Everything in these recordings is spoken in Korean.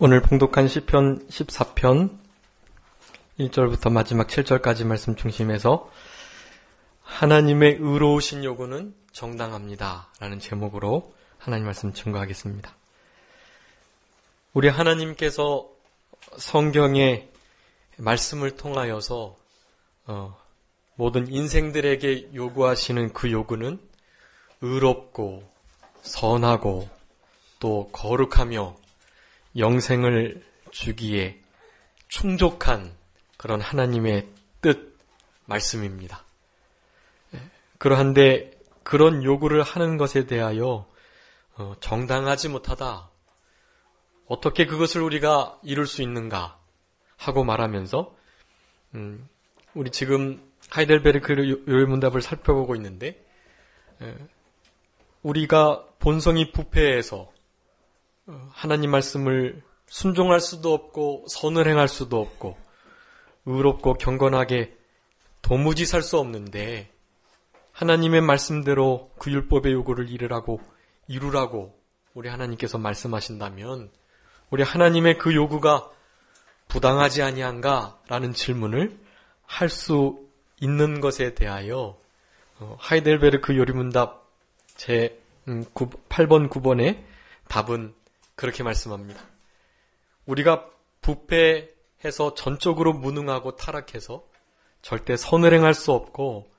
오늘 봉독한 시편 14편 1절부터 마지막 7절까지 말씀 중심에서 하나님의 의로우신 요구는 정당합니다 라는 제목으로 하나님 말씀 증거하겠습니다. 우리 하나님께서 성경의 말씀을 통하여서 모든 인생들에게 요구하시는 그 요구는 의롭고 선하고 또 거룩하며 영생을 주기에 충족한 그런 하나님의 뜻 말씀입니다. 그러한데 그런 요구를 하는 것에 대하여 정당하지 못하다, 어떻게 그것을 우리가 이룰 수 있는가 하고 말하면서 우리 지금 하이델베르크 요일문답을 살펴보고 있는데, 우리가 본성이 부패해서 하나님 말씀을 순종할 수도 없고 선을 행할 수도 없고 의롭고 경건하게 도무지 살 수 없는데, 하나님의 말씀대로 그 율법의 요구를 이루라고 우리 하나님께서 말씀하신다면 우리 하나님의 그 요구가 부당하지 아니한가? 라는 질문을 할 수 있는 것에 대하여 하이델베르크 요리문답 제 8번 9번의 답은 그렇게 말씀합니다. 우리가 부패해서 전적으로 무능하고 타락해서 절대 선을 행할 수 없고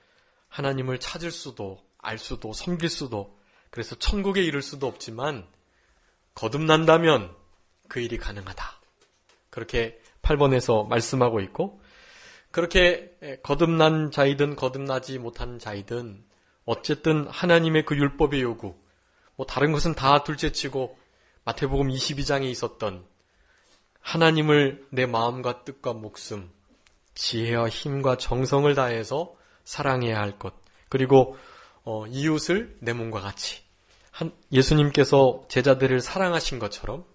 하나님을 찾을 수도 알 수도 섬길 수도, 그래서 천국에 이를 수도 없지만 거듭난다면 그 일이 가능하다. 그렇게 8번에서 말씀하고 있고, 그렇게 거듭난 자이든 거듭나지 못한 자이든 어쨌든 하나님의 그 율법의 요구, 다른 것은 다 둘째치고 마태복음 22장에 있었던 하나님을 내 마음과 뜻과 목숨, 지혜와 힘과 정성을 다해서 사랑해야 할 것, 그리고 이웃을 내 몸과 같이, 예수님께서 제자들을 사랑하신 것처럼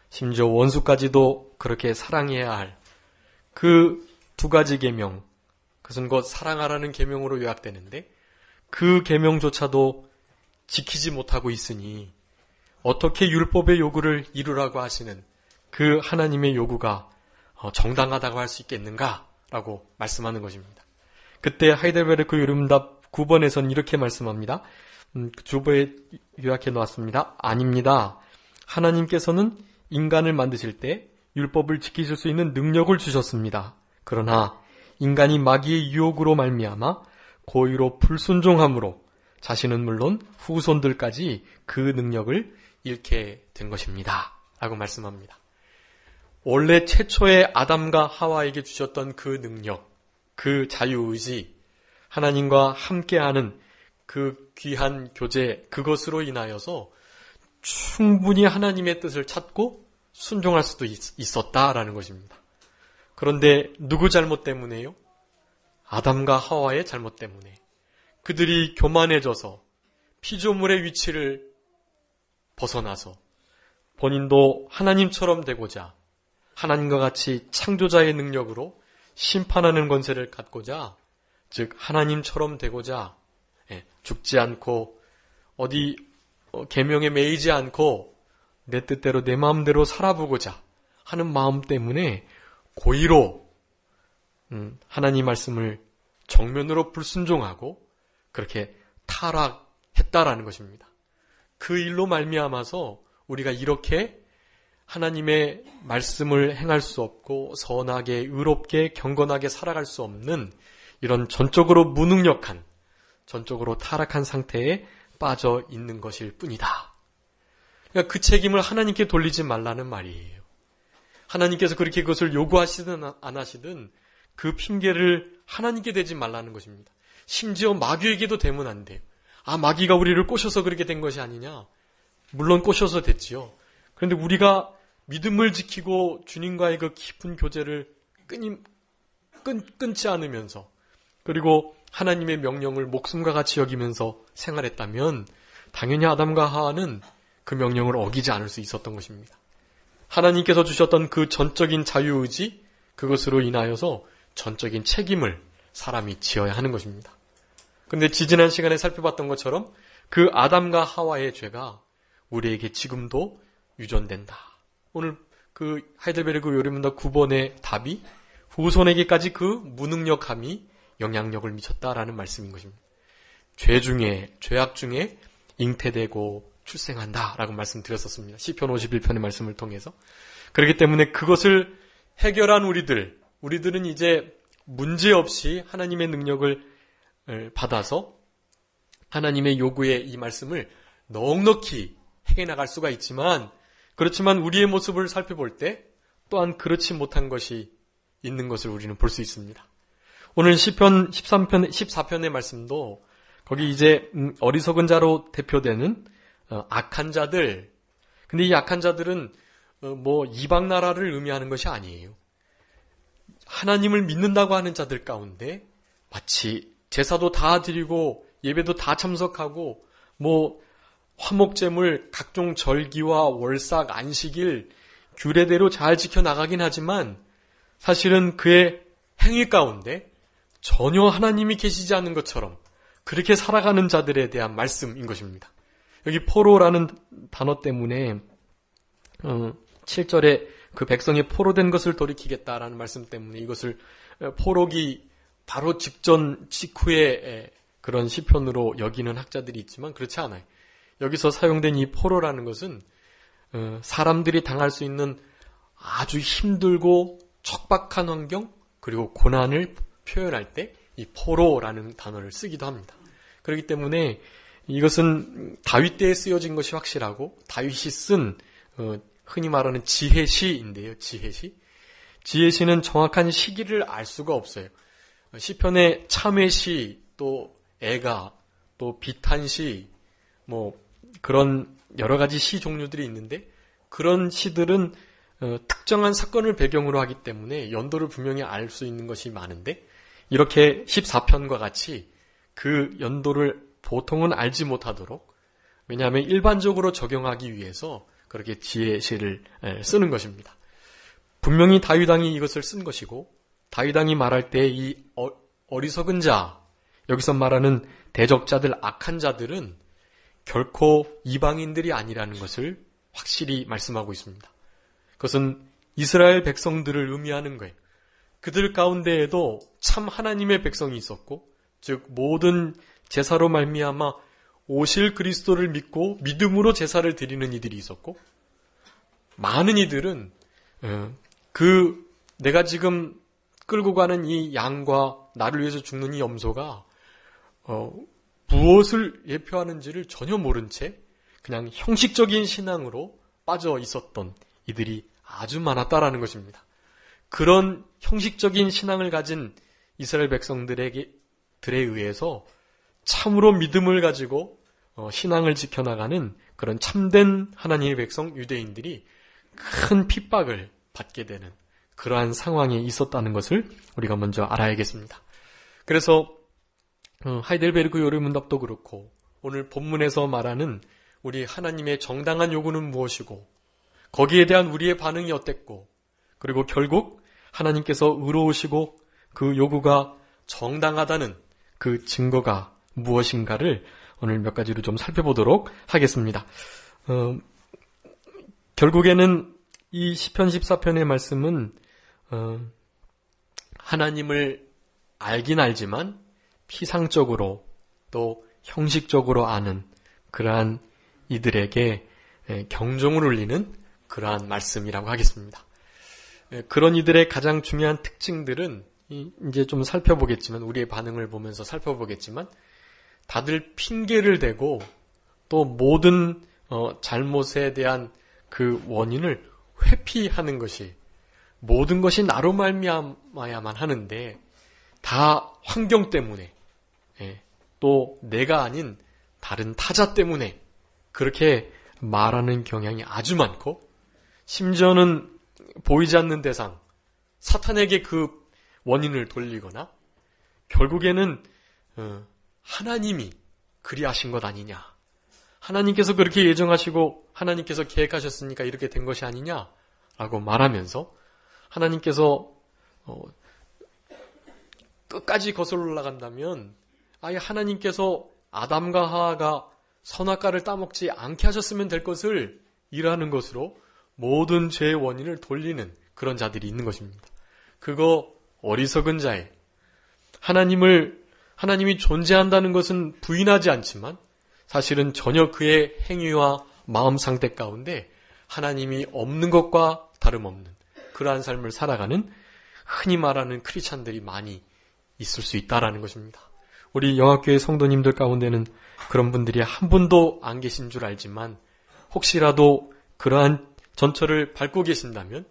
심지어 원수까지도 그렇게 사랑해야 할 그 두 가지 계명, 그것은 곧 사랑하라는 계명으로 요약되는데 그 계명조차도 지키지 못하고 있으니 어떻게 율법의 요구를 이루라고 하시는 그 하나님의 요구가 정당하다고 할 수 있겠는가라고 말씀하는 것입니다. 그때 하이델베르크 요리문답 9번에서는 이렇게 말씀합니다. 주보에 요약해 놓았습니다. 아닙니다. 하나님께서는 인간을 만드실 때 율법을 지키실 수 있는 능력을 주셨습니다. 그러나 인간이 마귀의 유혹으로 말미암아 고의로 불순종함으로 자신은 물론 후손들까지 그 능력을 잃게 된 것입니다. 라고 말씀합니다. 원래 최초의 아담과 하와에게 주셨던 그 능력, 그 자유의지, 하나님과 함께하는 그 귀한 교제, 그것으로 인하여서 충분히 하나님의 뜻을 찾고 순종할 수도 있었다라는 것입니다. 그런데 누구 잘못 때문에요? 아담과 하와의 잘못 때문에. 그들이 교만해져서 피조물의 위치를 벗어나서 본인도 하나님처럼 되고자, 하나님과 같이 창조자의 능력으로 심판하는 권세를 갖고자, 즉 하나님처럼 되고자, 죽지 않고 어디 계명에 매이지 않고 내 뜻대로 내 마음대로 살아보고자 하는 마음 때문에 고의로 하나님 말씀을 정면으로 불순종하고 그렇게 타락했다라는 것입니다. 그 일로 말미암아서 우리가 이렇게 하나님의 말씀을 행할 수 없고 선하게 의롭게 경건하게 살아갈 수 없는 이런 전적으로 무능력한, 전적으로 타락한 상태에 빠져 있는 것일 뿐이다. 그러니까 그 책임을 하나님께 돌리지 말라는 말이에요. 하나님께서 그렇게 그것을 요구하시든 안 하시든 그 핑계를 하나님께 대지 말라는 것입니다. 심지어 마귀에게도 대면 안 돼요. 마귀가 우리를 꼬셔서 그렇게 된 것이 아니냐. 물론 꼬셔서 됐지요. 그런데 우리가 믿음을 지키고 주님과의 그 깊은 교제를 끊지 않으면서, 그리고 하나님의 명령을 목숨과 같이 여기면서 생활했다면 당연히 아담과 하와는 그 명령을 어기지 않을 수 있었던 것입니다. 하나님께서 주셨던 그 전적인 자유의지, 그것으로 인하여서 전적인 책임을 사람이 지어야 하는 것입니다. 그런데 지지난 시간에 살펴봤던 것처럼 그 아담과 하와의 죄가 우리에게 지금도 유전된다. 오늘 그 하이델베르그 요리문답 9번의 답이 후손에게까지 그 무능력함이 영향력을 미쳤다라는 말씀인 것입니다. 죄악 중에 잉태되고 출생한다라고 말씀드렸었습니다. 시편 51편의 말씀을 통해서. 그렇기 때문에 그것을 해결한 우리들은 이제 문제없이 하나님의 능력을 받아서 하나님의 요구의 이 말씀을 넉넉히 해나갈 수가 있지만, 그렇지만 우리의 모습을 살펴볼 때 또한 그렇지 못한 것이 있는 것을 우리는 볼 수 있습니다. 오늘 시편 14편의 말씀도 거기 이제 어리석은 자로 대표되는 악한 자들, 근데 이 악한 자들은 이방 나라를 의미하는 것이 아니에요. 하나님을 믿는다고 하는 자들 가운데 마치 제사도 다 드리고 예배도 다 참석하고 화목제물, 각종 절기와 월삭, 안식일 규례대로 잘 지켜나가긴 하지만 사실은 그의 행위 가운데 전혀 하나님이 계시지 않는 것처럼 그렇게 살아가는 자들에 대한 말씀인 것입니다. 여기 포로라는 단어 때문에 7절에 그 백성이 포로된 것을 돌이키겠다라는 말씀 때문에 이것을 포로기 바로 직후에 그런 시편으로 여기는 학자들이 있지만 그렇지 않아요. 여기서 사용된 이 포로라는 것은 사람들이 당할 수 있는 아주 힘들고 척박한 환경 그리고 고난을 표현할 때 이 포로라는 단어를 쓰기도 합니다. 그렇기 때문에 이것은 다윗 때에 쓰여진 것이 확실하고 다윗이 쓴 흔히 말하는 지혜시인데요. 지혜시는 정확한 시기를 알 수가 없어요. 시편의 참회시, 또 애가, 또 비탄시, 그런 여러 가지 시 종류들이 있는데 그런 시들은 특정한 사건을 배경으로 하기 때문에 연도를 분명히 알 수 있는 것이 많은데 이렇게 14편과 같이 그 연도를 보통은 알지 못하도록, 왜냐하면 일반적으로 적용하기 위해서 그렇게 지혜시를 쓰는 것입니다. 분명히 다윗 왕이 이것을 쓴 것이고 다윗 왕이 말할 때 이 어리석은 자, 여기서 말하는 대적자들, 악한 자들은 결코 이방인들이 아니라는 것을 확실히 말씀하고 있습니다. 그것은 이스라엘 백성들을 의미하는 거예요. 그들 가운데에도 참 하나님의 백성이 있었고, 즉 모든 제사로 말미암아 오실 그리스도를 믿고 믿음으로 제사를 드리는 이들이 있었고, 많은 이들은 내가 지금 끌고 가는 이 양과 나를 위해서 죽는 이 염소가 무엇을 예표하는지를 전혀 모른 채 그냥 형식적인 신앙으로 빠져 있었던 이들이 아주 많았다라는 것입니다. 그런 형식적인 신앙을 가진 이스라엘 백성들에 의해서 참으로 믿음을 가지고 신앙을 지켜나가는 그런 참된 하나님의 백성 유대인들이 큰 핍박을 받게 되는 그러한 상황에 있었다는 것을 우리가 먼저 알아야겠습니다. 그래서 하이델베르그 요리문답도 그렇고 오늘 본문에서 말하는 우리 하나님의 정당한 요구는 무엇이고 거기에 대한 우리의 반응이 어땠고 그리고 결국 하나님께서 의로우시고 그 요구가 정당하다는 그 증거가 무엇인가를 오늘 몇 가지로 좀 살펴보도록 하겠습니다. 결국에는 이 시편 14편의 말씀은 하나님을 알긴 알지만 피상적으로 또 형식적으로 아는 그러한 이들에게 경종을 울리는 그러한 말씀이라고 하겠습니다. 그런 이들의 가장 중요한 특징들은 이제 좀 살펴보겠지만 우리의 반응을 보면서 살펴보겠지만 다들 핑계를 대고 또 모든 잘못에 대한 그 원인을 회피하는 것이 모든 것이 나로 말미암아야만 하는데 다 환경 때문에 또 내가 아닌 다른 타자 때문에 그렇게 말하는 경향이 아주 많고 심지어는 보이지 않는 대상, 사탄에게 그 원인을 돌리거나 결국에는 하나님이 그리하신 것 아니냐, 하나님께서 그렇게 예정하시고 하나님께서 계획하셨으니까 이렇게 된 것이 아니냐라고 말하면서 하나님께서 끝까지 거슬러 올라간다면 아예 하나님께서 아담과 하와가 선악과를 따먹지 않게 하셨으면 될 것을 일하는 것으로 모든 죄의 원인을 돌리는 그런 자들이 있는 것입니다. 그거 어리석은 자예요. 하나님이 존재한다는 것은 부인하지 않지만 사실은 전혀 그의 행위와 마음 상태 가운데 하나님이 없는 것과 다름없는 그러한 삶을 살아가는 흔히 말하는 크리스찬들이 많이 있을 수 있다라는 것입니다. 우리 영학교회 성도님들 가운데는 그런 분들이 한 분도 안 계신 줄 알지만 혹시라도 그러한 전철을 밟고 계신다면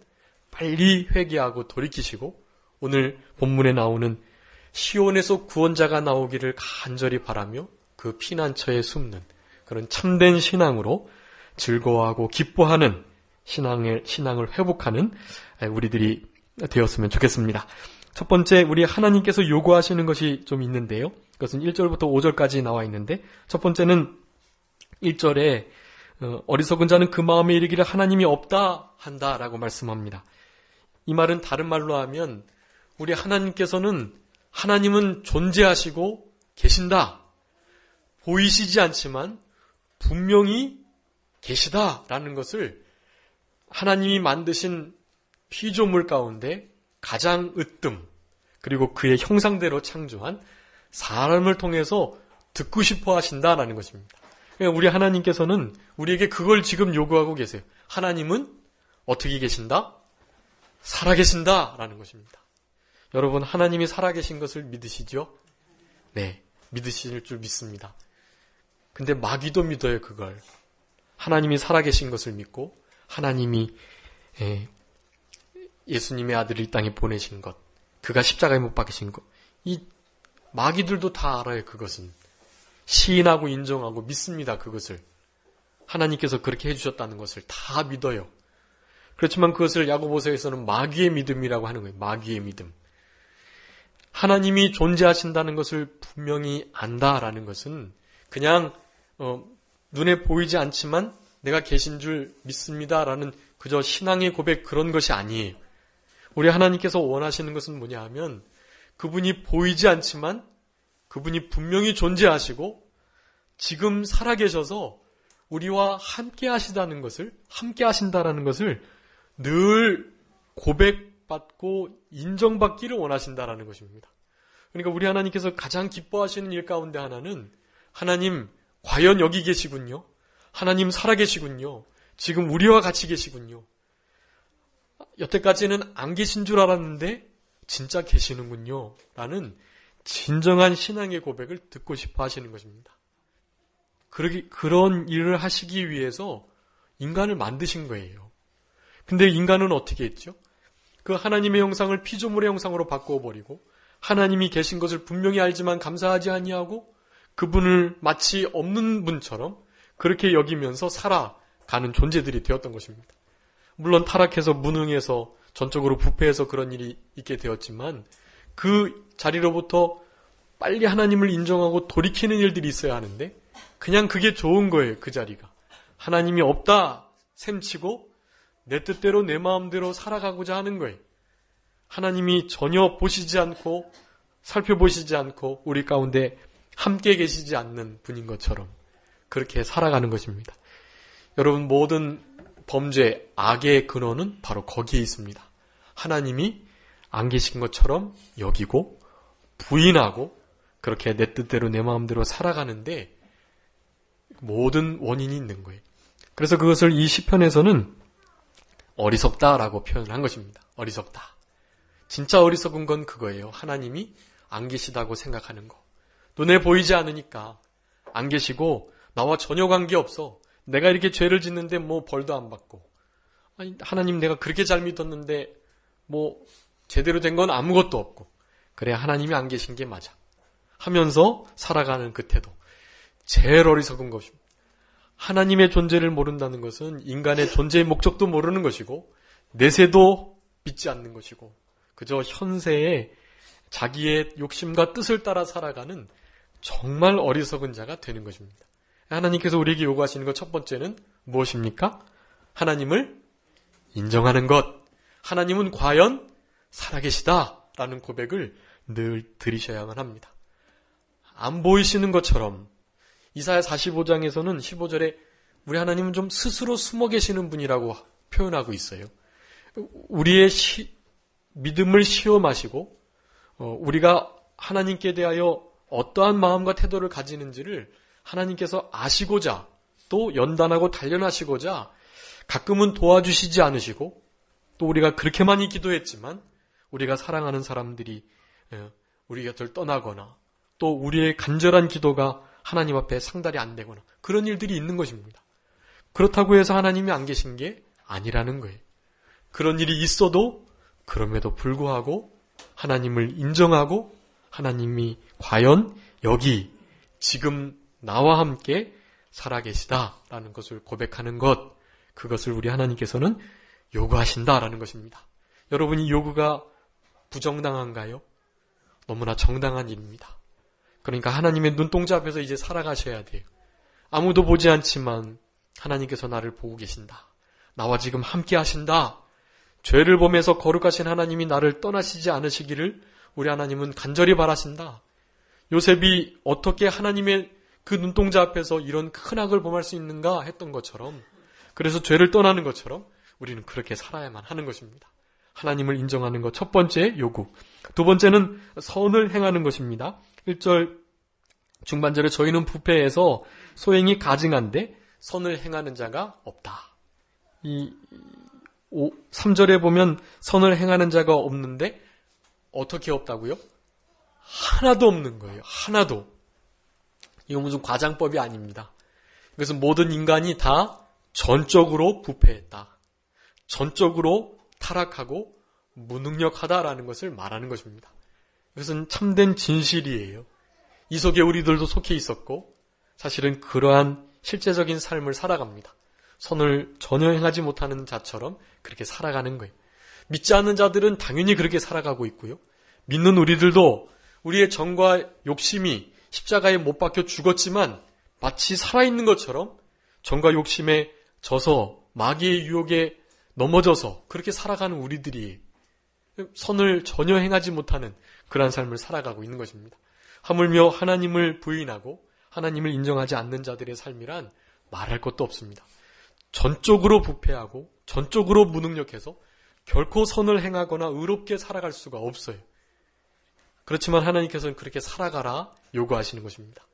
빨리 회개하고 돌이키시고 오늘 본문에 나오는 시온에서 구원자가 나오기를 간절히 바라며 그 피난처에 숨는 그런 참된 신앙으로 즐거워하고 기뻐하는 신앙을 회복하는 우리들이 되었으면 좋겠습니다. 첫 번째, 우리 하나님께서 요구하시는 것이 좀 있는데요. 그것은 1절부터 5절까지 나와 있는데 첫 번째는 1절에 어리석은 자는 그 마음에 이르기를 하나님이 없다 한다라고 말씀합니다. 이 말은 다른 말로 하면 우리 하나님은 존재하시고 계신다. 보이시지 않지만 분명히 계시다라는 것을 하나님이 만드신 피조물 가운데 가장 으뜸 그리고 그의 형상대로 창조한 사람을 통해서 듣고 싶어 하신다라는 것입니다. 그러니까 우리 하나님께서는 우리에게 그걸 지금 요구하고 계세요. 하나님은 어떻게 계신다? 살아계신다라는 것입니다. 여러분, 하나님이 살아계신 것을 믿으시죠? 네, 믿으실 줄 믿습니다. 근데 마귀도 믿어요, 그걸. 하나님이 살아계신 것을 믿고 하나님이 예수님의 아들을 이 땅에 보내신 것, 그가 십자가에 못 박히신 것, 이 마귀들도 다 알아요, 그것은. 시인하고 인정하고 믿습니다, 그것을. 하나님께서 그렇게 해주셨다는 것을 다 믿어요. 그렇지만 그것을 야고보서에서는 마귀의 믿음이라고 하는 거예요. 마귀의 믿음. 하나님이 존재하신다는 것을 분명히 안다라는 것은 그냥 눈에 보이지 않지만 내가 계신 줄 믿습니다라는 그저 신앙의 고백 그런 것이 아니에요. 우리 하나님께서 원하시는 것은 뭐냐 하면 그분이 보이지 않지만 그분이 분명히 존재하시고 지금 살아계셔서 우리와 함께 하시다는 것을, 함께 하신다라는 것을 늘 고백받고 인정받기를 원하신다라는 것입니다. 그러니까 우리 하나님께서 가장 기뻐하시는 일 가운데 하나는 하나님 과연 여기 계시군요. 하나님 살아계시군요. 지금 우리와 같이 계시군요. 여태까지는 안 계신 줄 알았는데 진짜 계시는군요. 라는 진정한 신앙의 고백을 듣고 싶어 하시는 것입니다. 그런 일을 하시기 위해서 인간을 만드신 거예요. 근데 인간은 어떻게 했죠? 그 하나님의 형상을 피조물의 형상으로 바꿔버리고 하나님이 계신 것을 분명히 알지만 감사하지 아니하고 그분을 마치 없는 분처럼 그렇게 여기면서 살아가는 존재들이 되었던 것입니다. 물론 타락해서 무능해서 전적으로 부패해서 그런 일이 있게 되었지만 그 자리로부터 빨리 하나님을 인정하고 돌이키는 일들이 있어야 하는데 그냥 그게 좋은 거예요. 그 자리가. 하나님이 없다 셈치고 내 뜻대로 내 마음대로 살아가고자 하는 거예요. 하나님이 전혀 보시지 않고 살펴보시지 않고 우리 가운데 함께 계시지 않는 분인 것처럼 그렇게 살아가는 것입니다. 여러분, 모든 범죄, 악의 근원은 바로 거기에 있습니다. 하나님이 안 계신 것처럼 여기고 부인하고 그렇게 내 뜻대로 내 마음대로 살아가는데 모든 원인이 있는 거예요. 그래서 그것을 이 시편에서는 어리석다라고 표현을 한 것입니다. 어리석다. 진짜 어리석은 건 그거예요. 하나님이 안 계시다고 생각하는 거. 눈에 보이지 않으니까 안 계시고 나와 전혀 관계없어. 내가 이렇게 죄를 짓는데 뭐 벌도 안 받고. 아니, 하나님 내가 그렇게 잘 믿었는데 뭐 제대로 된 건 아무것도 없고. 그래, 하나님이 안 계신 게 맞아. 하면서 살아가는 그 태도. 제일 어리석은 것입니다. 하나님의 존재를 모른다는 것은 인간의 존재의 목적도 모르는 것이고 내세도 믿지 않는 것이고 그저 현세에 자기의 욕심과 뜻을 따라 살아가는 정말 어리석은 자가 되는 것입니다. 하나님께서 우리에게 요구하시는 것 첫 번째는 무엇입니까? 하나님을 인정하는 것. 하나님은 과연 살아계시다라는 고백을 늘 드리셔야만 합니다. 안 보이시는 것처럼 이사야 45장에서는 15절에 우리 하나님은 좀 스스로 숨어 계시는 분이라고 표현하고 있어요. 우리의 믿음을 시험하시고 우리가 하나님께 대하여 어떠한 마음과 태도를 가지는지를 하나님께서 아시고자 또 연단하고 단련하시고자 가끔은 도와주시지 않으시고 또 우리가 그렇게 많이 기도했지만 우리가 사랑하는 사람들이 우리 곁을 떠나거나 또 우리의 간절한 기도가 하나님 앞에 상달이 안 되거나 그런 일들이 있는 것입니다. 그렇다고 해서 하나님이 안 계신 게 아니라는 거예요. 그런 일이 있어도 그럼에도 불구하고 하나님을 인정하고 하나님이 과연 여기 지금 나와 함께 살아계시다라는 것을 고백하는 것, 그것을 우리 하나님께서는 요구하신다라는 것입니다. 여러분이 요구가 부정당한가요? 너무나 정당한 일입니다. 그러니까 하나님의 눈동자 앞에서 이제 살아가셔야 돼요. 아무도 보지 않지만 하나님께서 나를 보고 계신다. 나와 지금 함께 하신다. 죄를 범해서 거룩하신 하나님이 나를 떠나시지 않으시기를 우리 하나님은 간절히 바라신다. 요셉이 어떻게 하나님의 그 눈동자 앞에서 이런 큰 악을 범할 수 있는가 했던 것처럼, 그래서 죄를 떠나는 것처럼 우리는 그렇게 살아야만 하는 것입니다. 하나님을 인정하는 것, 첫 번째 요구. 두 번째는 선을 행하는 것입니다. 1절 중반절에 저희는 부패해서 소행이 가증한데 선을 행하는 자가 없다. 3절에 보면 선을 행하는 자가 없는데 어떻게 없다고요? 하나도 없는 거예요. 하나도. 이건 무슨 과장법이 아닙니다. 그래서 모든 인간이 다 전적으로 부패했다. 전적으로 타락하고 무능력하다라는 것을 말하는 것입니다. 이것은 참된 진실이에요. 이 속에 우리들도 속해 있었고 사실은 그러한 실제적인 삶을 살아갑니다. 선을 전혀 행하지 못하는 자처럼 그렇게 살아가는 거예요. 믿지 않는 자들은 당연히 그렇게 살아가고 있고요. 믿는 우리들도 우리의 정과 욕심이 십자가에 못 박혀 죽었지만 마치 살아있는 것처럼 정과 욕심에 져서 마귀의 유혹에 넘어져서 그렇게 살아가는 우리들이 선을 전혀 행하지 못하는 그러한 삶을 살아가고 있는 것입니다. 하물며 하나님을 부인하고 하나님을 인정하지 않는 자들의 삶이란 말할 것도 없습니다. 전적으로 부패하고 전적으로 무능력해서 결코 선을 행하거나 의롭게 살아갈 수가 없어요. 그렇지만 하나님께서는 그렇게 살아가라 요구하시는 것입니다.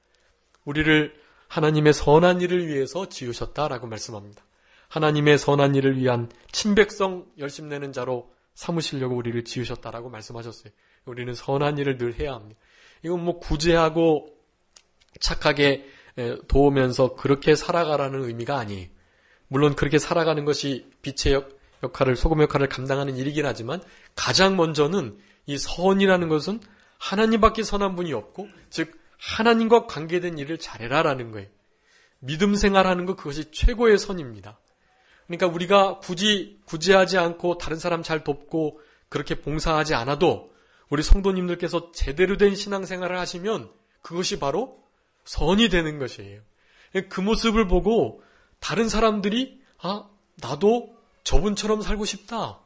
우리를 하나님의 선한 일을 위해서 지으셨다라고 말씀합니다. 하나님의 선한 일을 위한 친백성 열심내는 자로 삼으시려고 우리를 지으셨다라고 말씀하셨어요. 우리는 선한 일을 늘 해야 합니다. 이건 구제하고 착하게 도우면서 그렇게 살아가라는 의미가 아니에요. 물론 그렇게 살아가는 것이 빛의 역할을, 소금 역할을 감당하는 일이긴 하지만 가장 먼저는 이 선이라는 것은 하나님밖에 선한 분이 없고, 즉 하나님과 관계된 일을 잘해라라는 거예요. 믿음 생활하는 것, 그것이 최고의 선입니다. 그러니까 우리가 굳이 구제하지 않고 다른 사람 잘 돕고 그렇게 봉사하지 않아도 우리 성도님들께서 제대로 된 신앙생활을 하시면 그것이 바로 선이 되는 것이에요. 그 모습을 보고 다른 사람들이 나도 저분처럼 살고 싶다.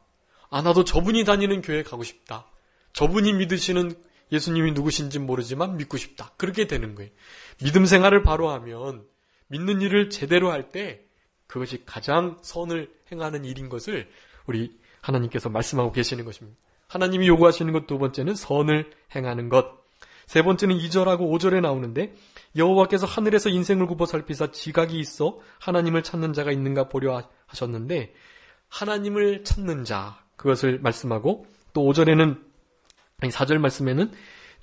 나도 저분이 다니는 교회 가고 싶다. 저분이 믿으시는 예수님이 누구신지 모르지만 믿고 싶다. 그렇게 되는 거예요. 믿음 생활을 바로 하면, 믿는 일을 제대로 할 때 그것이 가장 선을 행하는 일인 것을 우리 하나님께서 말씀하고 계시는 것입니다. 하나님이 요구하시는 것 두 번째는 선을 행하는 것. 세 번째는 2절하고 5절에 나오는데, 여호와께서 하늘에서 인생을 굽어 살피사 지각이 있어 하나님을 찾는 자가 있는가 보려 하셨는데, 하나님을 찾는 자, 그것을 말씀하고, 또 5절에는 4절 말씀에는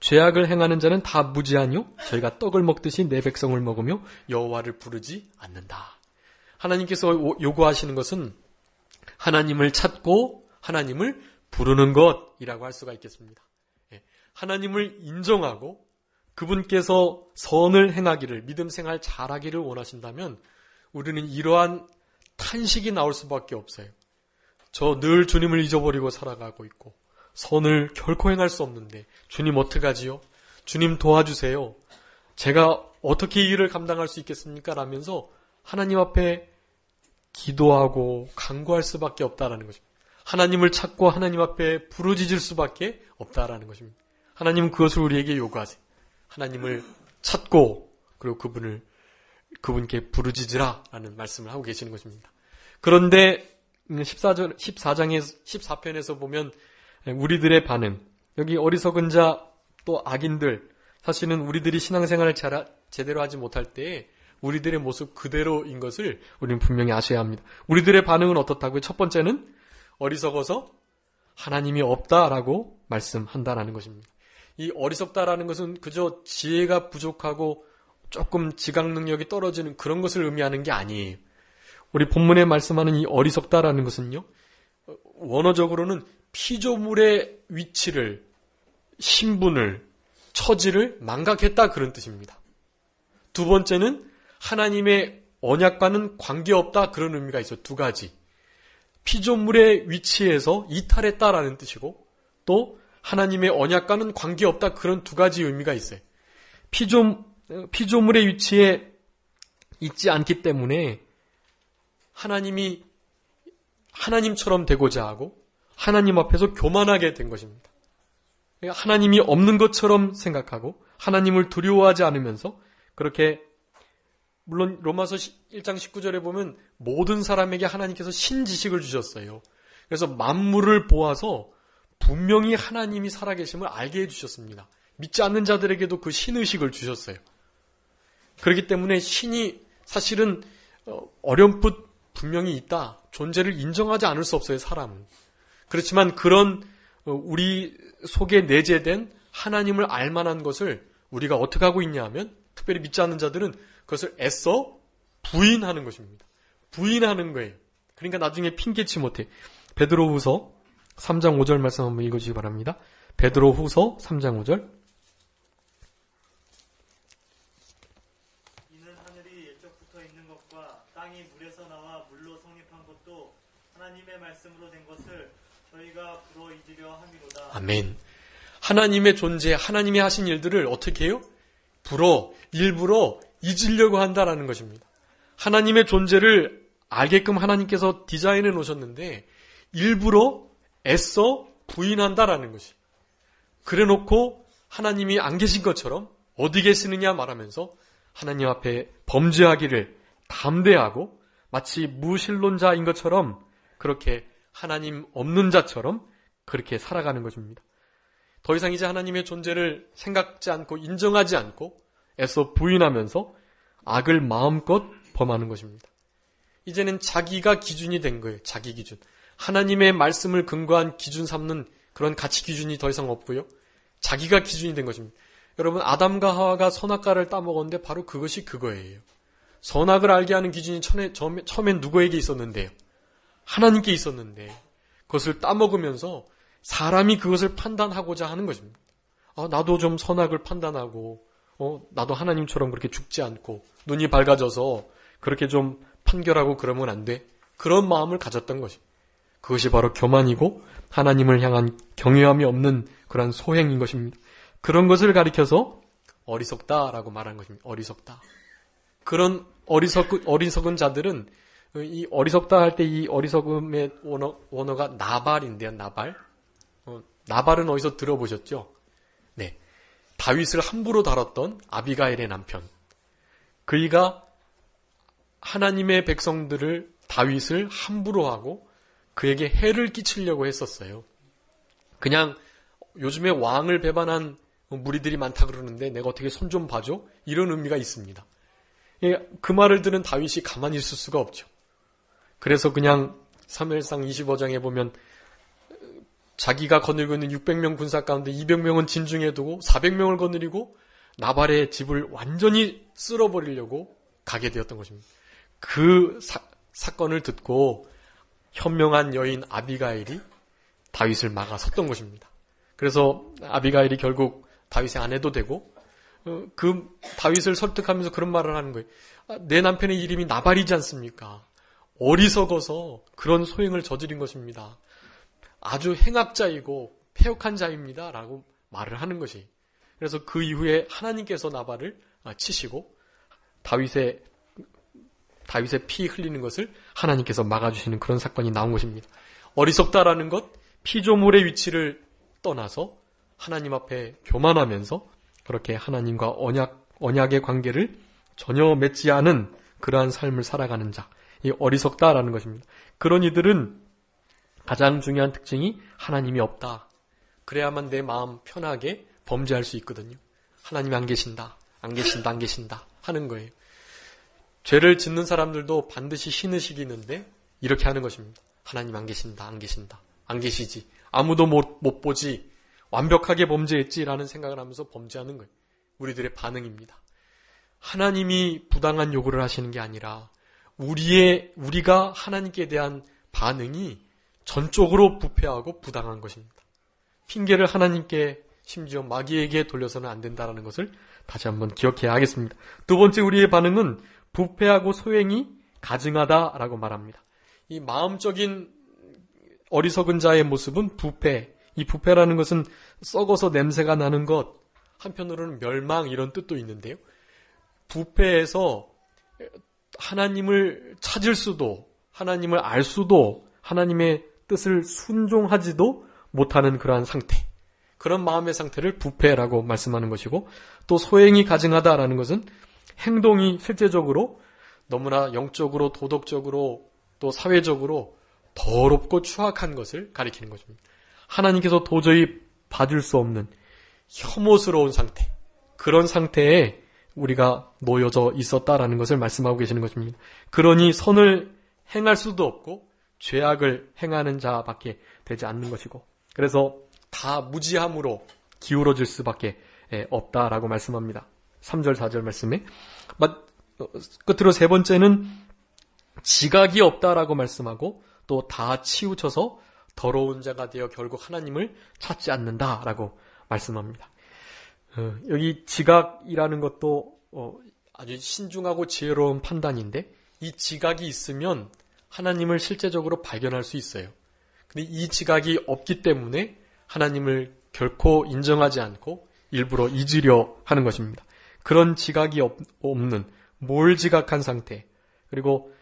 죄악을 행하는 자는 다 무지하뇨 저희가 떡을 먹듯이 내 백성을 먹으며 여호와를 부르지 않는다. 하나님께서 요구하시는 것은 하나님을 찾고 하나님을 부르는 것이라고 할 수가 있겠습니다. 하나님을 인정하고 그분께서 선을 행하기를, 믿음 생활 잘하기를 원하신다면 우리는 이러한 탄식이 나올 수밖에 없어요. 저 늘 주님을 잊어버리고 살아가고 있고 선을 결코 행할 수 없는데 주님 어떡하지요? 주님 도와주세요. 제가 어떻게 이 일을 감당할 수 있겠습니까? 라면서 하나님 앞에 기도하고 간구할 수밖에 없다라는 것입니다. 하나님을 찾고 하나님 앞에 부르짖을 수밖에 없다라는 것입니다. 하나님은 그것을 우리에게 요구하세요. 하나님을 찾고 그리고 그분께 부르짖으라 라는 말씀을 하고 계시는 것입니다. 그런데 14편에서 보면 우리들의 반응, 여기 어리석은 자 또 악인들, 사실은 우리들이 신앙생활을 제대로 하지 못할 때에 우리들의 모습 그대로인 것을 우리는 분명히 아셔야 합니다. 우리들의 반응은 어떻다고요? 첫 번째는 어리석어서 하나님이 없다라고 말씀한다라는 것입니다. 이 어리석다라는 것은 그저 지혜가 부족하고 조금 지각 능력이 떨어지는 그런 것을 의미하는 게 아니에요. 우리 본문에 말씀하는 이 어리석다라는 것은요, 원어적으로는 피조물의 위치를, 신분을, 처지를 망각했다 그런 뜻입니다. 두 번째는 하나님의 언약과는 관계없다 그런 의미가 있어요. 두 가지. 피조물의 위치에서 이탈했다라는 뜻이고 또 하나님의 언약과는 관계없다 그런 두 가지 의미가 있어요. 피조물의 위치에 있지 않기 때문에 하나님이 하나님처럼 되고자 하고 하나님 앞에서 교만하게 된 것입니다. 하나님이 없는 것처럼 생각하고 하나님을 두려워하지 않으면서 그렇게, 물론 로마서 1장 19절에 보면 모든 사람에게 하나님께서 신지식을 주셨어요. 그래서 만물을 보아서 분명히 하나님이 살아계심을 알게 해주셨습니다. 믿지 않는 자들에게도 그 신의식을 주셨어요. 그렇기 때문에 신이 사실은 어렴풋 분명히 있다, 존재를 인정하지 않을 수 없어요, 사람은. 그렇지만 그런 우리 속에 내재된 하나님을 알만한 것을 우리가 어떻게 하고 있냐 하면, 특별히 믿지 않는 자들은 그것을 애써 부인하는 것입니다. 부인하는 거예요. 그러니까 나중에 핑계치 못해. 베드로후서 3장 5절 말씀 한번 읽어주시기 바랍니다. 베드로후서 3장 5절. 이는 하늘이 옛적부터 있는 것과 땅이 물에서 나와 물로 성립한 것도 하나님의 말씀으로 된 것을 저희가 불어 잊으려 함이로다. 아멘. 하나님의 존재, 하나님이 하신 일들을 어떻게 해요? 일부러 잊으려고 한다라는 것입니다. 하나님의 존재를 알게끔 하나님께서 디자인해 놓으셨는데 일부러 애써 부인한다라는 것이. 그래 놓고 하나님이 안 계신 것처럼 어디 계시느냐 말하면서 하나님 앞에 범죄하기를 담대하고 마치 무신론자인 것처럼 그렇게 하나님 없는 자처럼 그렇게 살아가는 것입니다. 더 이상 이제 하나님의 존재를 생각지 않고 인정하지 않고 애써 부인하면서 악을 마음껏 범하는 것입니다. 이제는 자기가 기준이 된 거예요. 자기 기준. 하나님의 말씀을 근거한 기준 삼는 그런 가치 기준이 더 이상 없고요. 자기가 기준이 된 것입니다. 여러분, 아담과 하와가 선악과를 따먹었는데 바로 그것이 그거예요. 선악을 알게 하는 기준이 처음엔 누구에게 있었는데요? 하나님께 있었는데 그것을 따먹으면서 사람이 그것을 판단하고자 하는 것입니다. 나도 좀 선악을 판단하고 나도 하나님처럼 그렇게 죽지 않고 눈이 밝아져서 그렇게 좀 판결하고 그러면 안 돼. 그런 마음을 가졌던 것이. 그것이 바로 교만이고 하나님을 향한 경외함이 없는 그런 소행인 것입니다. 그런 것을 가리켜서 어리석다라고 말한 것입니다. 어리석다. 그런 어리석은 자들은 이 어리석다 할 때 이 어리석음의 원어가 나발인데요. 나발. 나발은 어디서 들어보셨죠? 네. 다윗을 함부로 다뤘던 아비가일의 남편. 그이가 하나님의 백성들을, 다윗을 함부로 하고 그에게 해를 끼치려고 했었어요. 그냥 요즘에 왕을 배반한 무리들이 많다 그러는데 내가 어떻게 손 좀 봐줘? 이런 의미가 있습니다. 그 말을 들은 다윗이 가만히 있을 수가 없죠. 그래서 그냥 사무엘상 25장에 보면 자기가 거느리고 있는 600명 군사 가운데 200명은 진중에 두고 400명을 거느리고 나발의 집을 완전히 쓸어버리려고 가게 되었던 것입니다. 그 사건을 듣고 현명한 여인 아비가일이 다윗을 막아섰던 것입니다. 그래서 아비가일이 결국 다윗의 아내도 되고 그 다윗을 설득하면서 그런 말을 하는 거예요. 내 남편의 이름이 나발이지 않습니까? 어리석어서 그런 소행을 저지른 것입니다. 아주 행악자이고 패역한 자입니다. 라고 말을 하는 것이. 그래서 그 이후에 하나님께서 나발을 치시고 다윗의 피 흘리는 것을 하나님께서 막아주시는 그런 사건이 나온 것입니다. 어리석다라는 것, 피조물의 위치를 떠나서 하나님 앞에 교만하면서 그렇게 하나님과 언약의 관계를 전혀 맺지 않은 그러한 삶을 살아가는 자. 이 어리석다라는 것입니다. 그런 이들은 가장 중요한 특징이 하나님이 없다. 그래야만 내 마음 편하게 범죄할 수 있거든요. 하나님이 안 계신다, 안 계신다, 안 계신다 하는 거예요. 죄를 짓는 사람들도 반드시 신의식이 있는데 이렇게 하는 것입니다. 하나님 안 계신다, 안 계신다, 안 계시지. 아무도 못 보지. 완벽하게 범죄했지라는 생각을 하면서 범죄하는 거예요. 우리들의 반응입니다. 하나님이 부당한 요구를 하시는 게 아니라 우리가 하나님께 대한 반응이 전적으로 부패하고 부당한 것입니다. 핑계를 하나님께 심지어 마귀에게 돌려서는 안 된다는 것을 다시 한번 기억해야 하겠습니다. 두 번째 우리의 반응은 부패하고 소행이 가증하다라고 말합니다. 이 마음적인 어리석은 자의 모습은 부패. 이 부패라는 것은 썩어서 냄새가 나는 것, 한편으로는 멸망 이런 뜻도 있는데요. 부패해서 하나님을 찾을 수도, 하나님을 알 수도, 하나님의 뜻을 순종하지도 못하는 그러한 상태, 그런 마음의 상태를 부패라고 말씀하는 것이고, 또 소행이 가증하다라는 것은 행동이 실제적으로 너무나 영적으로, 도덕적으로, 또 사회적으로 더럽고 추악한 것을 가리키는 것입니다. 하나님께서 도저히 봐줄 수 없는 혐오스러운 상태, 그런 상태에 우리가 놓여져 있었다라는 것을 말씀하고 계시는 것입니다. 그러니 선을 행할 수도 없고 죄악을 행하는 자밖에 되지 않는 것이고, 그래서 다 무지함으로 기울어질 수밖에 없다라고 말씀합니다. 3절 4절 말씀에 끝으로 세 번째는 지각이 없다라고 말씀하고, 또 다 치우쳐서 더러운 자가 되어 결국 하나님을 찾지 않는다라고 말씀합니다. 여기 지각이라는 것도 아주 신중하고 지혜로운 판단인데, 이 지각이 있으면 하나님을 실제적으로 발견할 수 있어요. 근데 이 지각이 없기 때문에 하나님을 결코 인정하지 않고 일부러 잊으려 하는 것입니다. 그런 지각이 없는 몰지각한 상태, 그리고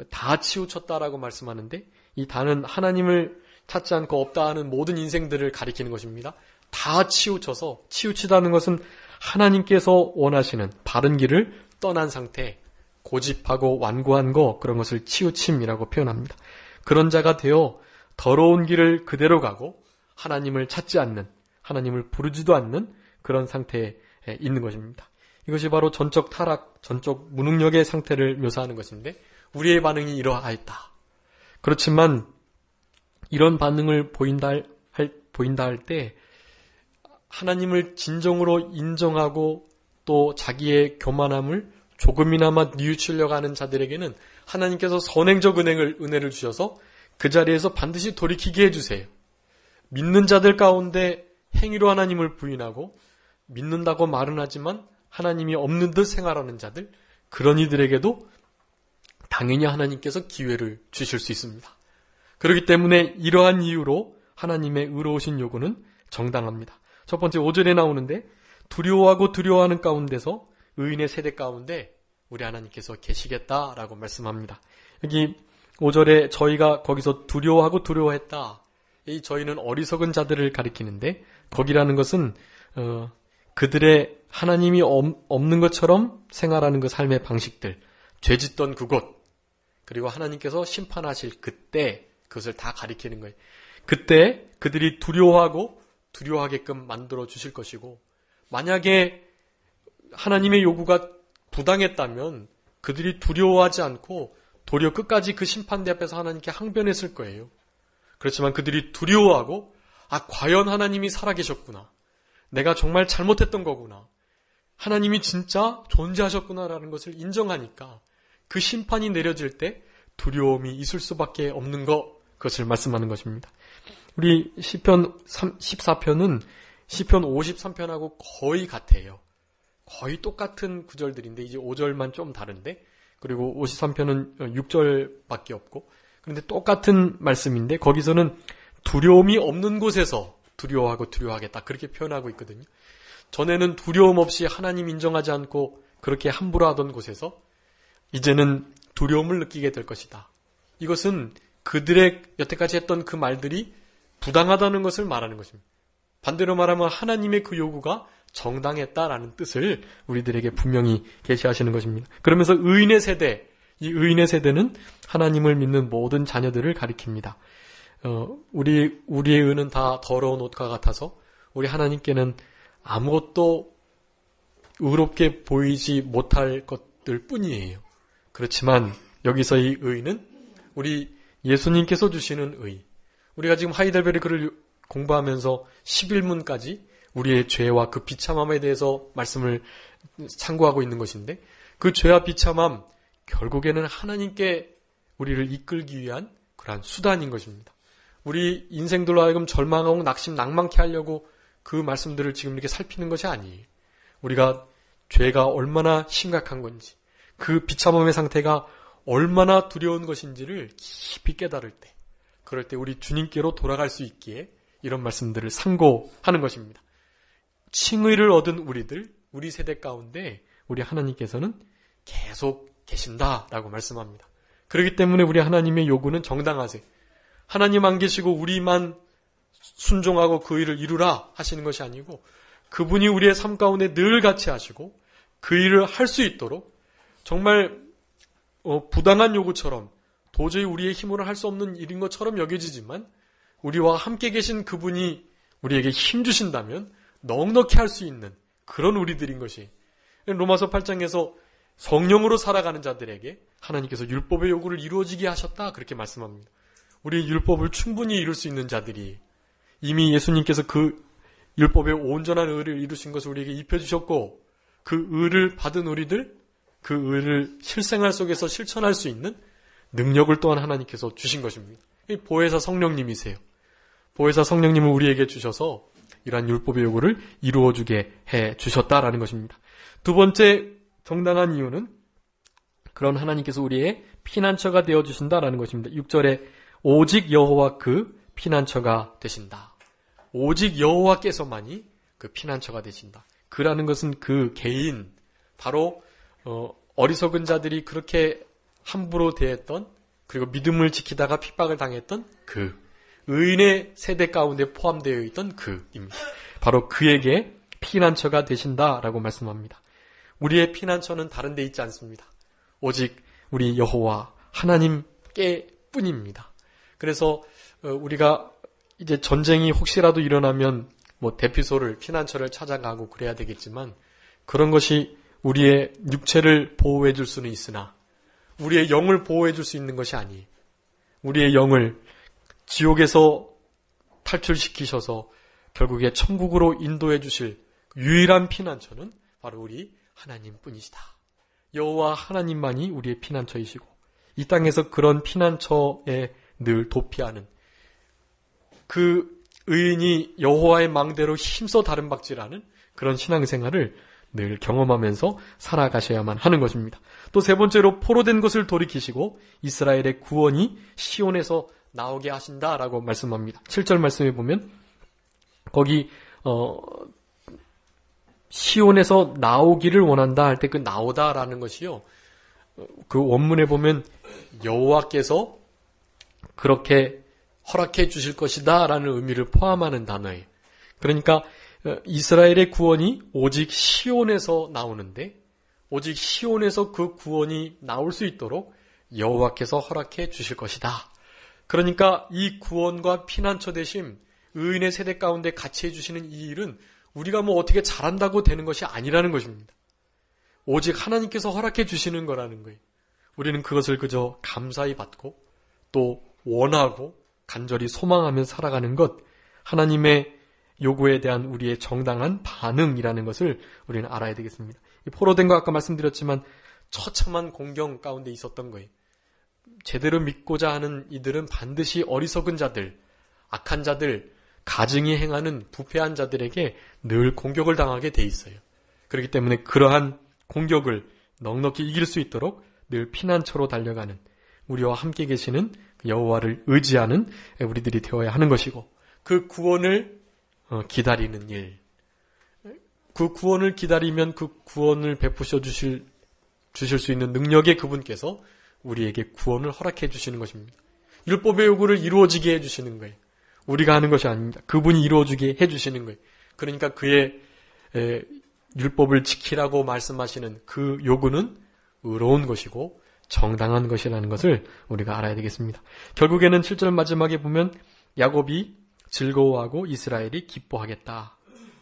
다 치우쳤다라고 말씀하는데, 이 다는 하나님을 찾지 않고 없다 하는 모든 인생들을 가리키는 것입니다. 다 치우쳐서, 치우치다는 것은 하나님께서 원하시는 바른 길을 떠난 상태, 고집하고 완고한 거, 그런 것을 치우침이라고 표현합니다. 그런 자가 되어 더러운 길을 그대로 가고 하나님을 찾지 않는, 하나님을 부르지도 않는 그런 상태에 있는 것입니다. 이것이 바로 전적 타락, 전적 무능력의 상태를 묘사하는 것인데, 우리의 반응이 이러하였다. 그렇지만 이런 반응을 보인다 할 때 하나님을 진정으로 인정하고 또 자기의 교만함을 조금이나마 뉘우치려고 하는 자들에게는 하나님께서 선행적 은혜를 주셔서 그 자리에서 반드시 돌이키게 해주세요. 믿는 자들 가운데 행위로 하나님을 부인하고 믿는다고 말은 하지만 하나님이 없는 듯 생활하는 자들, 그런 이들에게도 당연히 하나님께서 기회를 주실 수 있습니다. 그렇기 때문에 이러한 이유로 하나님의 의로우신 요구는 정당합니다. 첫 번째 5절에 나오는데, 두려워하고 두려워하는 가운데서 의인의 세대 가운데 우리 하나님께서 계시겠다라고 말씀합니다. 여기 5절에 저희가 거기서 두려워하고 두려워했다, 이 저희는 어리석은 자들을 가리키는데, 거기라는 것은 그들의 하나님이 없는 것처럼 생활하는 그 삶의 방식들, 죄짓던 그곳, 그리고 하나님께서 심판하실 그때, 그것을 다 가리키는 거예요. 그때 그들이 두려워하고 두려워하게끔 만들어 주실 것이고, 만약에 하나님의 요구가 부당했다면 그들이 두려워하지 않고 도리어 끝까지 그 심판대 앞에서 하나님께 항변했을 거예요. 그렇지만 그들이 두려워하고, 과연 하나님이 살아계셨구나, 내가 정말 잘못했던 거구나, 하나님이 진짜 존재하셨구나라는 것을 인정하니까 그 심판이 내려질 때 두려움이 있을 수밖에 없는 그것을 말씀하는 것입니다. 우리 시편 14편은 시편 53편하고 거의 같아요. 거의 똑같은 구절들인데 이제 5절만 좀 다른데, 그리고 53편은 6절밖에 없고, 그런데 똑같은 말씀인데 거기서는 두려움이 없는 곳에서 두려워하고 두려워하겠다, 그렇게 표현하고 있거든요. 전에는 두려움 없이 하나님 인정하지 않고 그렇게 함부로 하던 곳에서 이제는 두려움을 느끼게 될 것이다. 이것은 그들의 여태까지 했던 그 말들이 부당하다는 것을 말하는 것입니다. 반대로 말하면 하나님의 그 요구가 정당했다라는 뜻을 우리들에게 분명히 계시하시는 것입니다. 그러면서 의인의 세대, 이 의인의 세대는 하나님을 믿는 모든 자녀들을 가리킵니다. 우리의 의는 다 더러운 옷과 같아서 우리 하나님께는 아무것도 의롭게 보이지 못할 것들 뿐이에요. 그렇지만 여기서 이 의는 우리 예수님께서 주시는 의. 우리가 지금 하이델베르 글을 공부하면서 11문까지 우리의 죄와 그 비참함에 대해서 말씀을 참고하고 있는 것인데, 그 죄와 비참함 결국에는 하나님께 우리를 이끌기 위한 그러한 수단인 것입니다. 우리 인생들로 하여금 절망하고 낭망케 하려고 그 말씀들을 지금 이렇게 살피는 것이 아니에요. 우리가 죄가 얼마나 심각한 건지, 그 비참함의 상태가 얼마나 두려운 것인지를 깊이 깨달을 때, 그럴 때 우리 주님께로 돌아갈 수 있기에 이런 말씀들을 상고하는 것입니다. 칭의를 얻은 우리들, 우리 세대 가운데 우리 하나님께서는 계속 계신다라고 말씀합니다. 그렇기 때문에 우리 하나님의 요구는 정당하세요. 하나님 안 계시고 우리만 순종하고 그 일을 이루라 하시는 것이 아니고, 그분이 우리의 삶 가운데 늘 같이 하시고 그 일을 할 수 있도록 정말 부당한 요구처럼 도저히 우리의 힘으로 할 수 없는 일인 것처럼 여겨지지만, 우리와 함께 계신 그분이 우리에게 힘 주신다면 넉넉히 할 수 있는 그런 우리들인 것이, 로마서 8장에서 성령으로 살아가는 자들에게 하나님께서 율법의 요구를 이루어지게 하셨다, 그렇게 말씀합니다. 우리 율법을 충분히 이룰 수 있는 자들이, 이미 예수님께서 그 율법의 온전한 의를 이루신 것을 우리에게 입혀주셨고, 그 의를 받은 우리들, 그 의를 실생활 속에서 실천할 수 있는 능력을 또한 하나님께서 주신 것입니다. 이 보혜사 성령님이세요. 보혜사 성령님을 우리에게 주셔서 이러한 율법의 요구를 이루어주게 해 주셨다라는 것입니다. 두 번째 정당한 이유는 그런 하나님께서 우리의 피난처가 되어주신다라는 것입니다. 6절에 오직 여호와 그 피난처가 되신다. 오직 여호와께서만이 그 피난처가 되신다. 그라는 것은 그 개인, 바로 어리석은 자들이 그렇게 함부로 대했던, 그리고 믿음을 지키다가 핍박을 당했던 그 의인의 세대 가운데 포함되어 있던 그입니다. 바로 그에게 피난처가 되신다라고 말씀합니다. 우리의 피난처는 다른 데 있지 않습니다. 오직 우리 여호와 하나님께 뿐입니다. 그래서 우리가 이제 전쟁이 혹시라도 일어나면 대피소를, 피난처를 찾아가고 그래야 되겠지만, 그런 것이 우리의 육체를 보호해 줄 수는 있으나 우리의 영을 보호해 줄 수 있는 것이 아니에요. 우리의 영을 지옥에서 탈출시키셔서 결국에 천국으로 인도해 주실 유일한 피난처는 바로 우리 하나님뿐이시다. 여호와 하나님만이 우리의 피난처이시고, 이 땅에서 그런 피난처에 늘 도피하는, 그 의인이 여호와의 망대로 힘써 다름박질하는 그런 신앙생활을 늘 경험하면서 살아가셔야만 하는 것입니다. 또 세 번째로 포로된 것을 돌이키시고 이스라엘의 구원이 시온에서 나오게 하신다라고 말씀합니다. 7절 말씀에 보면 거기 시온에서 나오기를 원한다 할 때 그 나오다라는 것이요, 그 원문에 보면 여호와께서 그렇게 허락해 주실 것이다 라는 의미를 포함하는 단어예요. 그러니까 이스라엘의 구원이 오직 시온에서 나오는데, 오직 시온에서 그 구원이 나올 수 있도록 여호와께서 허락해 주실 것이다. 그러니까 이 구원과 피난처 되심, 의인의 세대 가운데 같이 해주시는 이 일은 우리가 어떻게 잘한다고 되는 것이 아니라는 것입니다. 오직 하나님께서 허락해 주시는 거라는 거예요. 우리는 그것을 그저 감사히 받고 또 원하고 간절히 소망하며 살아가는 것, 하나님의 요구에 대한 우리의 정당한 반응이라는 것을 우리는 알아야 되겠습니다. 이 포로된 거 아까 말씀드렸지만 처참한 공경 가운데 있었던 거예요. 제대로 믿고자 하는 이들은 반드시 어리석은 자들, 악한 자들, 가증히 행하는 부패한 자들에게 늘 공격을 당하게 돼 있어요. 그렇기 때문에 그러한 공격을 넉넉히 이길 수 있도록 늘 피난처로 달려가는, 우리와 함께 계시는 여호와를 의지하는 우리들이 되어야 하는 것이고, 그 구원을 기다리는 일, 그 구원을 기다리면 그 구원을 베푸셔 주실 수 있는 능력의 그분께서 우리에게 구원을 허락해 주시는 것입니다. 율법의 요구를 이루어지게 해주시는 거예요. 우리가 하는 것이 아닙니다. 그분이 이루어지게 해주시는 거예요. 그러니까 그의 율법을 지키라고 말씀하시는 그 요구는 의로운 것이고 정당한 것이라는 것을 우리가 알아야 되겠습니다. 결국에는 7절 마지막에 보면 야곱이 즐거워하고 이스라엘이 기뻐하겠다.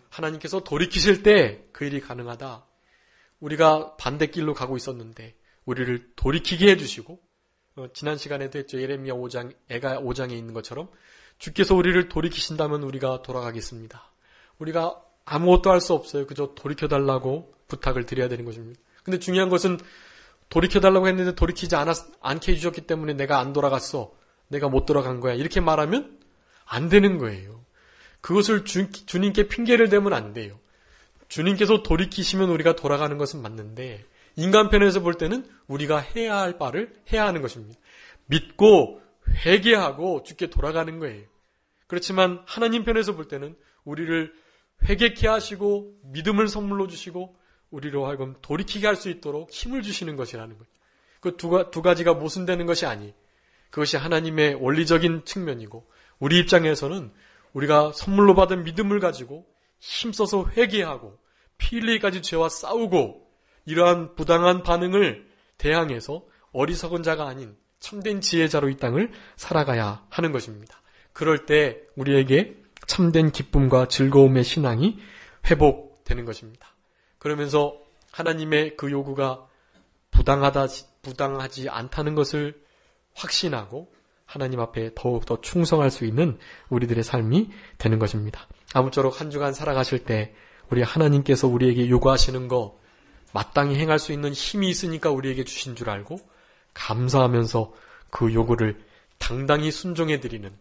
하나님께서 돌이키실 때 그 일이 가능하다. 우리가 반대길로 가고 있었는데 우리를 돌이키게 해주시고, 지난 시간에도 했죠. 예레미야 5장, 애가 5장에 있는 것처럼 주께서 우리를 돌이키신다면 우리가 돌아가겠습니다. 우리가 아무것도 할 수 없어요. 그저 돌이켜달라고 부탁을 드려야 되는 것입니다. 근데 중요한 것은 돌이켜달라고 했는데 돌이키지 않게 해주셨기 때문에 내가 안 돌아갔어. 내가 못 돌아간 거야. 이렇게 말하면 안 되는 거예요. 그것을 주님께 핑계를 대면 안 돼요. 주님께서 돌이키시면 우리가 돌아가는 것은 맞는데 인간 편에서 볼 때는 우리가 해야 할 바를 해야 하는 것입니다. 믿고 회개하고 주께 돌아가는 거예요. 그렇지만 하나님 편에서 볼 때는 우리를 회개케 하시고 믿음을 선물로 주시고 우리로 하여금 돌이키게 할 수 있도록 힘을 주시는 것이라는 거예요. 그 두 가지가 모순되는 것이 아니. 그것이 하나님의 원리적인 측면이고 우리 입장에서는 우리가 선물로 받은 믿음을 가지고 힘써서 회개하고 피 흘리기까지 죄와 싸우고 이러한 부당한 반응을 대항해서 어리석은 자가 아닌 참된 지혜자로 이 땅을 살아가야 하는 것입니다. 그럴 때 우리에게 참된 기쁨과 즐거움의 신앙이 회복되는 것입니다. 그러면서 하나님의 그 요구가 부당하지 않다는 것을 확신하고 하나님 앞에 더욱더 충성할 수 있는 우리들의 삶이 되는 것입니다. 아무쪼록 한 주간 살아가실 때 우리 하나님께서 우리에게 요구하시는 거 마땅히 행할 수 있는 힘이 있으니까 우리에게 주신 줄 알고 감사하면서 그 요구를 당당히 순종해드리는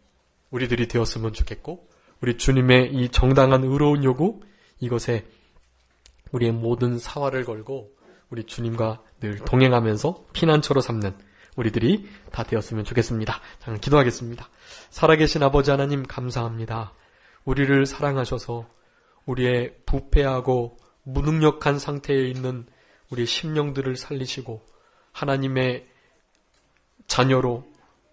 우리들이 되었으면 좋겠고, 우리 주님의 이 정당한 의로운 요구, 이것에 우리의 모든 사활을 걸고 우리 주님과 늘 동행하면서 피난처로 삼는 우리들이 다 되었으면 좋겠습니다. 자, 기도하겠습니다. 살아계신 아버지 하나님 감사합니다. 우리를 사랑하셔서 우리의 부패하고 무능력한 상태에 있는 우리의 심령들을 살리시고 하나님의 자녀로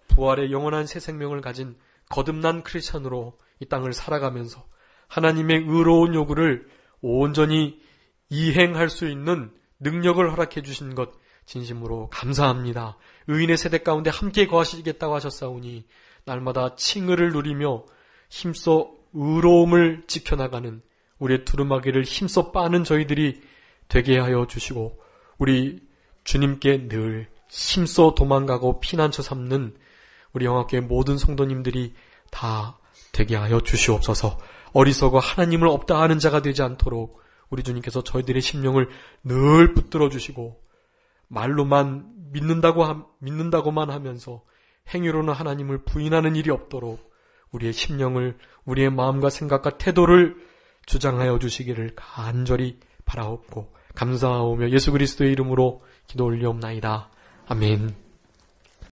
부활의 영원한 새 생명을 가진 거듭난 크리스찬으로 이 땅을 살아가면서 하나님의 의로운 요구를 온전히 이행할 수 있는 능력을 허락해 주신 것 진심으로 감사합니다. 의인의 세대 가운데 함께 거하시겠다고 하셨사오니 날마다 칭의를 누리며 힘써 의로움을 지켜나가는 우리의 두루마기를 힘써 빠는 저희들이 되게 하여 주시고 우리 주님께 늘 힘써 도망가고 피난처 삼는 우리 영화교회 모든 성도님들이 다 되게 하여 주시옵소서. 어리석어 하나님을 없다 하는 자가 되지 않도록 우리 주님께서 저희들의 심령을 늘 붙들어 주시고 말로만 믿는다고만 하면서 행위로는 하나님을 부인하는 일이 없도록 우리의 심령을, 우리의 마음과 생각과 태도를 주장하여 주시기를 간절히 바라옵고 감사하오며 예수 그리스도의 이름으로 기도 올리옵나이다. 아멘.